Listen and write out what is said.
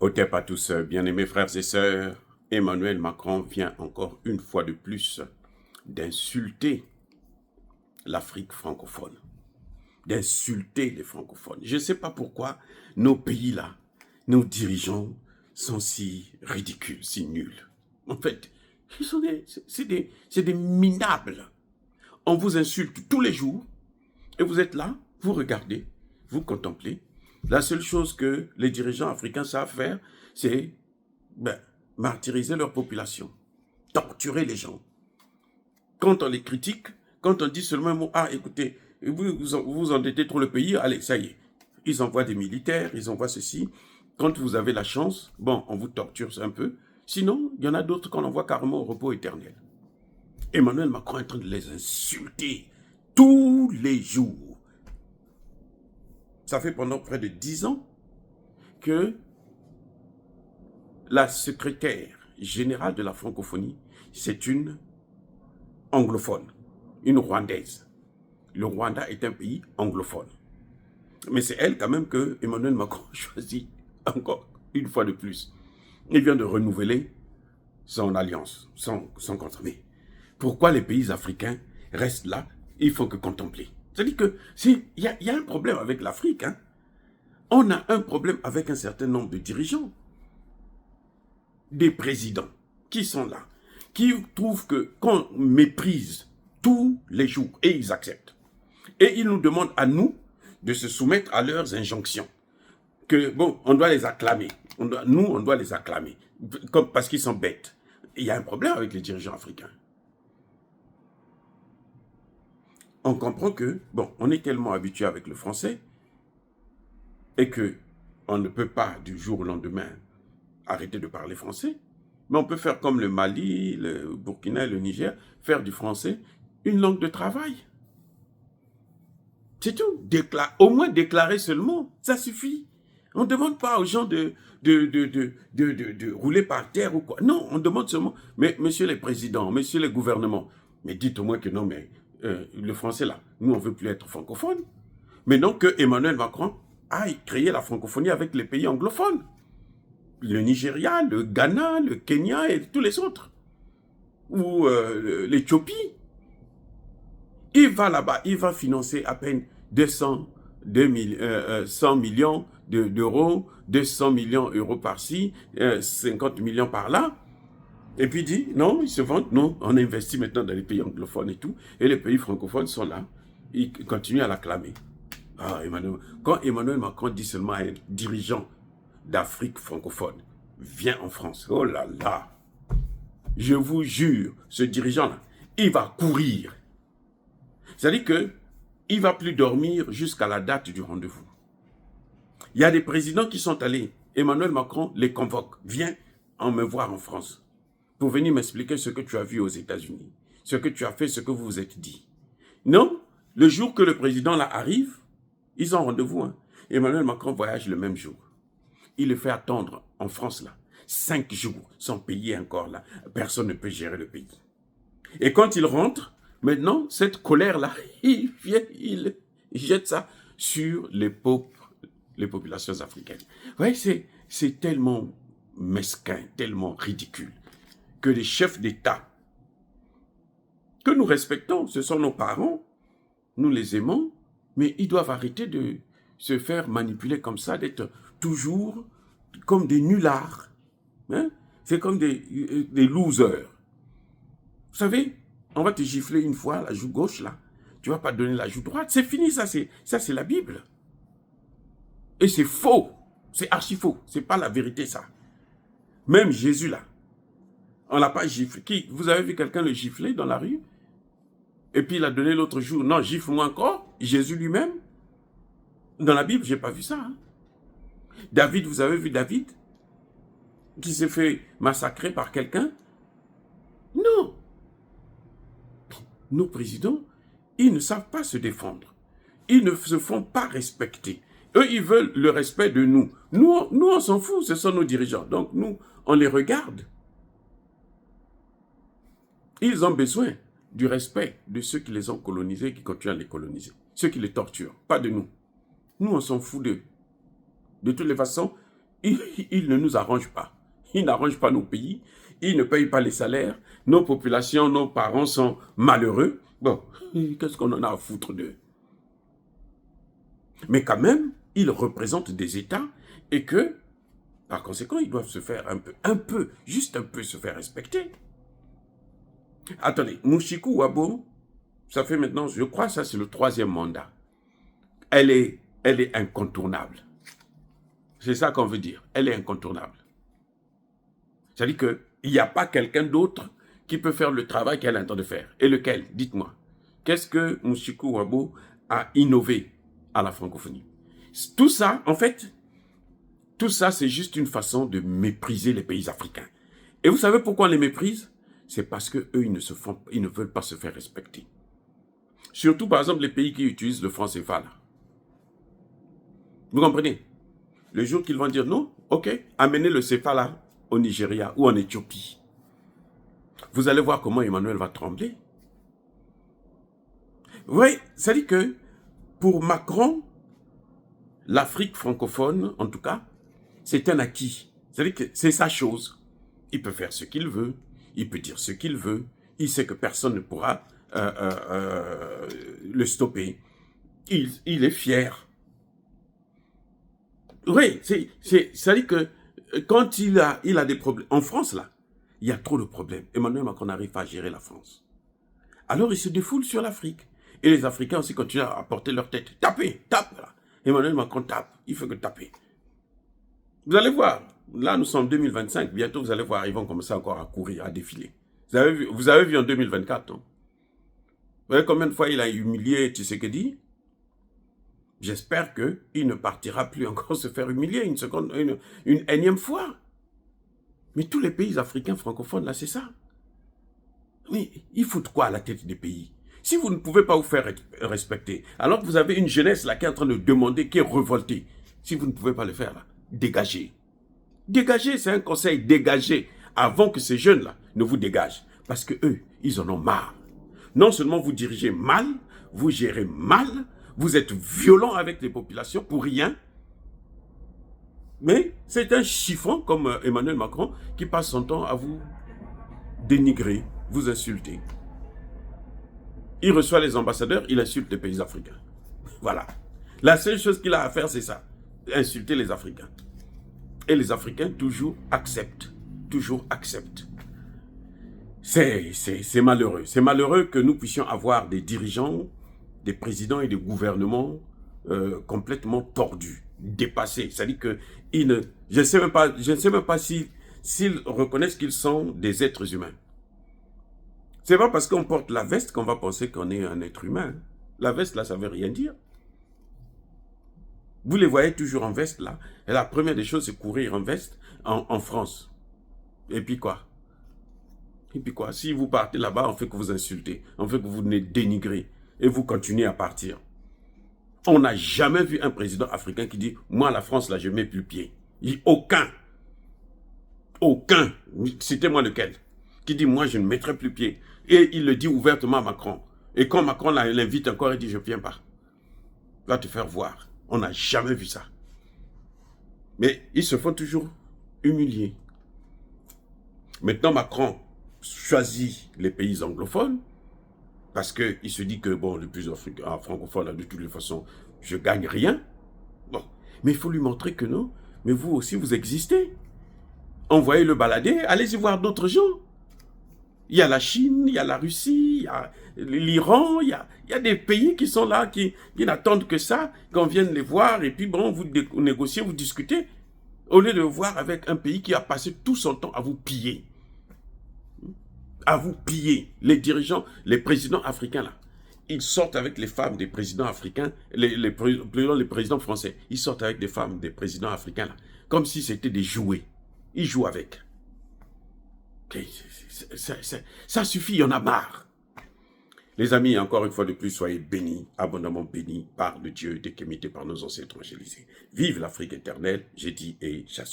Otep à tous, bien-aimés frères et sœurs, Emmanuel Macron vient encore une fois de plus d'insulter l'Afrique francophone, d'insulter les francophones. Je ne sais pas pourquoi nos pays-là, nos dirigeants sont si ridicules, si nuls. En fait, c'est des minables. On vous insulte tous les jours et vous êtes là, vous regardez, vous contemplez. La seule chose que les dirigeants africains savent faire, c'est martyriser leur population, torturer les gens. Quand on les critique, quand on dit seulement un mot, ah écoutez, vous endettez trop le pays, allez, ça y est. Ils envoient des militaires, ils envoient ceci. Quand vous avez la chance, bon, on vous torture un peu. Sinon, il y en a d'autres qu'on envoie carrément au repos éternel. Emmanuel Macron est en train de les insulter tous les jours. Ça fait pendant près de 10 ans que la secrétaire générale de la francophonie, c'est une anglophone, une rwandaise. Le Rwanda est un pays anglophone. Mais c'est elle quand même que Emmanuel Macron choisit encore une fois de plus. Il vient de renouveler son alliance, son contrat. Mais pourquoi les pays africains restent là? Il faut que contempler. C'est-à-dire qu'il y a un problème avec l'Afrique. Hein? On a un problème avec un certain nombre de dirigeants, des présidents qui sont là, qui trouvent qu'on méprise tous les jours et ils acceptent. Et ils nous demandent à nous de se soumettre à leurs injonctions. Que bon, on doit les acclamer. On doit les acclamer. Parce qu'ils sont bêtes. Il y a un problème avec les dirigeants africains. On comprend que, bon, on est tellement habitué avec le français et que on ne peut pas du jour au lendemain arrêter de parler français. Mais on peut faire comme le Mali, le Burkina et le Niger, faire du français une langue de travail. C'est tout. Au moins déclarer seulement, ça suffit. On ne demande pas aux gens de rouler par terre ou quoi. Non, on demande seulement, mais messieurs les présidents, messieurs les gouvernements, mais dites au moins que non, mais le français là, nous on ne veut plus être francophone. Mais non que Emmanuel Macron aille créer la francophonie avec les pays anglophones. Le Nigeria, le Ghana, le Kenya et tous les autres. Ou l'Éthiopie. Il va là-bas, il va financer à peine 100 millions d'euros, 200 millions d'euros par-ci, 50 millions par-là. Et puis il dit, non, ils se vantent, non, on investit maintenant dans les pays anglophones et tout, et les pays francophones sont là, ils continuent à l'acclamer. Ah, quand Emmanuel Macron dit seulement à un dirigeant d'Afrique francophone, viens en France, oh là là, je vous jure, ce dirigeant-là, il va courir. C'est-à-dire qu'il ne va plus dormir jusqu'à la date du rendez-vous. Il y a des présidents qui sont allés, Emmanuel Macron les convoque, viens me voir en France pour venir m'expliquer ce que tu as vu aux États-Unis, ce que tu as fait, ce que vous vous êtes dit. Non, le jour que le président là arrive, ils ont rendez-vous. Hein. Emmanuel Macron voyage le même jour. Il le fait attendre en France là, 5 jours, sans payer encore là. Personne ne peut gérer le pays. Et quand il rentre, maintenant, cette colère-là, il jette ça sur les populations africaines. Vous voyez, c'est tellement mesquin, tellement ridicule, que les chefs d'État, que nous respectons, ce sont nos parents, nous les aimons, mais ils doivent arrêter de se faire manipuler comme ça, d'être toujours comme des nullards. Hein? C'est comme des losers. Vous savez, on va te gifler une fois, la joue gauche, là. Tu ne vas pas donner la joue droite. C'est fini, ça c'est la Bible. Et c'est faux. C'est archi faux. C'est pas la vérité, ça. Même Jésus, là, on ne l'a pas giflé. Vous avez vu quelqu'un le gifler dans la rue? Et puis il a donné l'autre jour, non, gifle-moi encore. Jésus lui-même. Dans la Bible, je n'ai pas vu ça. Hein. David, vous avez vu David? Qui s'est fait massacrer par quelqu'un? Non. Nos présidents, ils ne savent pas se défendre. Ils ne se font pas respecter. Eux, ils veulent le respect de nous. Nous, on s'en fout, ce sont nos dirigeants. Donc, nous, on les regarde. Ils ont besoin du respect de ceux qui les ont colonisés et qui continuent à les coloniser. Ceux qui les torturent, pas de nous. Nous, on s'en fout d'eux. De toutes les façons, il ne nous arrange pas. Il n'arrange pas nos pays, il ne paye pas les salaires, nos populations, nos parents sont malheureux. Bon, qu'est-ce qu'on en a à foutre d'eux? Mais quand même, ils représentent des États et que, par conséquent, ils doivent se faire juste un peu se faire respecter. Attendez, Mouchikou Ouabo, ça fait maintenant, je crois, ça c'est le 3e mandat. Elle est incontournable. C'est ça qu'on veut dire. Elle est incontournable. C'est-à-dire qu'il n'y a pas quelqu'un d'autre qui peut faire le travail qu'elle entend de faire. Et lequel? Dites-moi. Qu'est-ce que Mouchikou Ouabo a innové à la francophonie? Tout ça, en fait, tout ça, c'est juste une façon de mépriser les pays africains. Et vous savez pourquoi on les méprise? C'est parce qu'eux, ils ne veulent pas se faire respecter. Surtout, par exemple, les pays qui utilisent le franc CFA. Là. Vous comprenez? Le jour qu'ils vont dire non, ok, amenez le CFA là au Nigeria ou en Éthiopie. Vous allez voir comment Emmanuel va trembler. Oui, ça dit que pour Macron, l'Afrique francophone, en tout cas, c'est un acquis. C'est-à-dire que c'est sa chose. Il peut faire ce qu'il veut, il peut dire ce qu'il veut, il sait que personne ne pourra le stopper. Il est fier. Oui, c'est-à-dire que quand il a des problèmes, en France là, il y a trop de problèmes. Emmanuel Macron n'arrive pas à gérer la France. Alors il se défoule sur l'Afrique. Et les Africains aussi continuent à porter leur tête. Tapez, tape là. Emmanuel Macron tape, il fait que taper. Vous allez voir, là nous sommes en 2025, bientôt vous allez voir, ils vont commencer encore à courir, à défiler. Vous avez vu en 2024, non? Vous voyez combien de fois il a humilié Tshisekedi? J'espère qu'il ne partira plus encore se faire humilier une énième fois. Mais tous les pays africains francophones, là, c'est ça. Mais ils foutent quoi à la tête des pays? Si vous ne pouvez pas vous faire respecter, alors que vous avez une jeunesse là qui est en train de demander, qui est révoltée, si vous ne pouvez pas le faire, là, dégagez. Dégagez, c'est un conseil, dégagez, avant que ces jeunes-là ne vous dégagent. Parce que eux, ils en ont marre. Non seulement vous dirigez mal, vous gérez mal, vous êtes violent avec les populations pour rien, mais c'est un chiffon comme Emmanuel Macron qui passe son temps à vous dénigrer, vous insulter. Il reçoit les ambassadeurs, il insulte les pays africains. Voilà. La seule chose qu'il a à faire, c'est ça. Insulter les Africains. Et les Africains toujours acceptent. Toujours acceptent. C'est malheureux. C'est malheureux que nous puissions avoir des dirigeants, des présidents et des gouvernements complètement tordus, dépassés. C'est-à-dire que je ne sais même pas s'ils reconnaissent qu'ils sont des êtres humains. C'est pas parce qu'on porte la veste qu'on va penser qu'on est un être humain. La veste, là, ça veut rien dire. Vous les voyez toujours en veste, là. Et la première des choses, c'est courir en veste en France. Et puis quoi? Et puis quoi? Si vous partez là-bas, on fait que vous insultez. On fait que vous dénigrez. Et vous continuez à partir. On n'a jamais vu un président africain qui dit « Moi, la France, là, je ne mets plus pied. » Il dit « Aucun. Aucun. » Citez-moi lequel. Qui dit « Moi, je ne mettrai plus pied. » Et il le dit ouvertement à Macron. Et quand Macron l'invite encore, il dit « Je ne viens pas. » Va te faire voir. On n'a jamais vu ça. Mais ils se font toujours humilier. Maintenant, Macron choisit les pays anglophones parce qu'il se dit que, bon, les pays francophones, de toutes les façons, je ne gagne rien. Bon. Mais il faut lui montrer que non. Mais vous aussi, vous existez. Envoyez-le balader, allez-y voir d'autres gens. Il y a la Chine, il y a la Russie, il y a l'Iran, il y a des pays qui sont là, qui n'attendent que ça, qu'on vienne les voir, et puis bon, vous négociez, vous discutez, au lieu de voir avec un pays qui a passé tout son temps à vous piller. À vous piller. Les dirigeants, les présidents africains là, ils sortent avec les femmes des présidents africains, les présidents français, ils sortent avec des femmes des présidents africains là, comme si c'était des jouets. Ils jouent avec. Ça suffit, il y en a marre. Les amis, encore une fois de plus, soyez bénis, abondamment bénis par le Dieu déquémité par nos ancêtres évangélisés. Vive l'Afrique éternelle, j'ai dit et j'assume.